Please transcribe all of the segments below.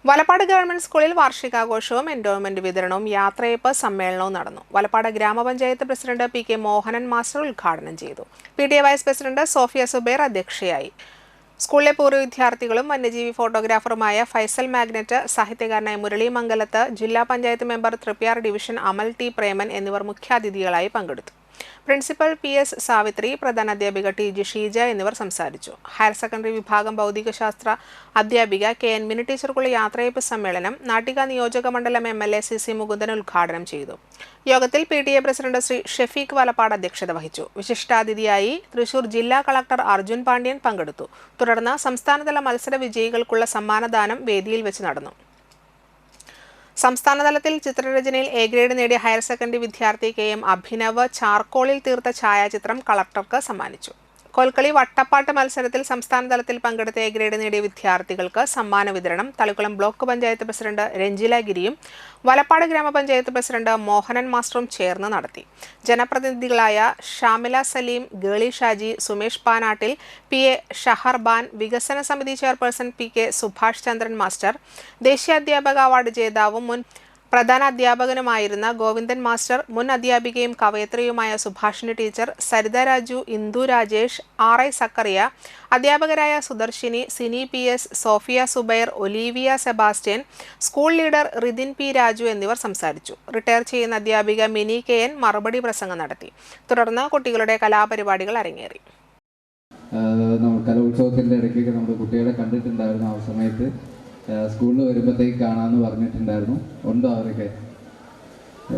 Valappad government സ്കൂളിൽ വാർഷികാഘോഷവും endowment വിതരണവും യാത്രയയപ്പ് സമ്മേളനവും നടന്നു. വലപ്പാട് ഗ്രാമപഞ്ചായത്ത് president P K Mohanan master ഉദ്ഘാടനം ചെയ്തു. PTA vice president Sofia Subair അധ്യക്ഷയായി. സ്കൂളിലെ പൂർവ്വ വിദ്യാർത്ഥികളും വന്യജീവി ഫോട്ടോഗ്രാഫറുമായ ഫൈസൽ മാഗ്നറ്റ്, സാഹിത്യകാരനായ മുരളി മംഗലത്ത്, ജില്ലാ panchayat member Thriprayar division Amal T Preman എന്നിവർ മുഖ്യാതിഥികളായി പങ്കെടുത്തു. പ്രിൻസിപ്പൽ PS സാവിത്രി, പ്രധാനാധ്യാപിക TG ഷീജ എന്നിവർ സംസാരിച്ചു. ഹയർ സെക്കൻഡറി വിഭാഗം ഭൗതികശാസ്ത്ര അധ്യാപിക KN മിനി ടീച്ചർക്കുള്ള യാത്രയയപ്പ് സമ്മേളനം നാട്ടിക നിയോജക മണ്ഡലം MLA CC മുകുന്ദൻ ഉദ്ഘാടനം ചെയ്തു. യോഗത്തിൽ PTA പ്രസിഡന്റ് ശ്രീ ഷെഫീഖ് വലപ്പാട് അധ്യക്ഷത വഹിച്ചു. വിശിഷ്ടാതിഥിയായി തൃശൂർ ജില്ലാ കളക്ടർ അർജുൻ പാണ്ഡ്യൻ പങ്കെടുത്തു. തുടർന്ന് സംസ്ഥാനതല മത്സര വിജയികൾക്കുള്ള സമ്മാനദാനം വേദിയിൽ വെച്ച് നടന്നു. സംസ്ഥാനതലത്തിൽ ചിത്രരചനയിൽ A ഗ്രേഡ് നേടിയ ഹയർ സെക്കൻഡറി വിദ്യാർത്ഥി KM അഭിനവ് ചാർക്കോളിൽ തീർത്ത ഛായാചിത്രം കളക്ടർക്ക് സമ്മാനിച്ചു. കോൽക്കളി വട്ടപ്പാട്ട് മത്സരത്തിൽ സംസ്ഥാനതലത്തിൽ പങ്കെടുത്ത A ഗ്രേഡ് നേടിയ വിദ്യാർത്ഥികൾക്ക് സമ്മാന വിതരണം തളിക്കുളം ബ്ലോക്ക് പഞ്ചായത്ത് പ്രസിഡന്റ് രഞ്ജില ഗിരിയും വലപ്പാട് ഗ്രാമപഞ്ചായത്ത് പ്രസിഡന്റ് മോഹനൻ മാസ്റ്ററും ചേർന്ന് നടത്തി. ജനപ്രതിനിധികളായ ഷാമില സലീം, ഗേളി ഷാജി, സുമേഷ് പാനാട്ടിൽ, PA ഷഹർബാൻ, വികസന സമിതി ചെയർപേഴ്സൺ PK സുഭാഷ് ചന്ദ്രൻ മാസ്റ്റർ, ദേശീയ അധ്യാപക അവാർഡ് ജേതാവും മുൻ പ്രധാന അധ്യാപകനുമായിരുന്ന ഗോവിന്ദൻ മാസ്റ്റർ, മുൻ അധ്യാപികയും കവയത്രിയുമായ സുഭാഷിണി ടീച്ചർ, സരിത രാജു, ഇന്ദു രാജേഷ്, RI സക്കറിയ, അധ്യാപകരായ Sudarshini, Sini PS, Sofia Subair, Olivia Sebastian, school leader Ridhin P Raju എന്നിവർ സംസാരിച്ചു. റിട്ടയർ ചെയ്യുന്ന അധ്യാപിക മിനി KN മറുപടി പ്രസംഗം നടത്തി. തുടർന്ന് കുട്ടികളുടെ കലാപരിപാടികൾ അരങ്ങേറി. കലോത്സവത്തിൻ്റെ ഇടയ്ക്കൊക്കെ നമ്മുടെ കുട്ടികളെ കണ്ടിട്ടുണ്ടായിരുന്നു. ആ സമയത്ത് സ്കൂളിൽ വരുമ്പോഴത്തേക്ക് കാണാമെന്ന് പറഞ്ഞിട്ടുണ്ടായിരുന്നു. ഉണ്ടോ അവരൊക്കെ?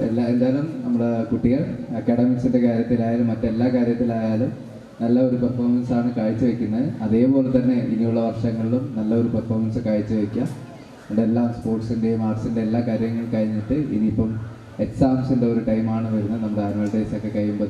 എന്തായാലും നമ്മുടെ കുട്ടികൾ അക്കാഡമിക്സിൻ്റെ കാര്യത്തിലായാലും മറ്റെല്ലാ കാര്യത്തിലായാലും നല്ല ഒരു പെർഫോമൻസാണ് കാഴ്ചവെക്കുന്നത്. അതേപോലെ തന്നെ ഇനിയുള്ള വർഷങ്ങളിലും നല്ല ഒരു പെർഫോമൻസ് കാഴ്ചവെക്കുക. അതെല്ലാം സ്പോർട്സിൻ്റെയും ആർട്സിൻ്റെ എല്ലാ കാര്യങ്ങളും കഴിഞ്ഞിട്ട് ഇനിയിപ്പം എക്സാംസിൻ്റെ ഒരു ടൈമാണ് വരുന്നത്. നമ്മുടെ ആനുവൽ ഡേയ്സ് ഒക്കെ കഴിയുമ്പോൾ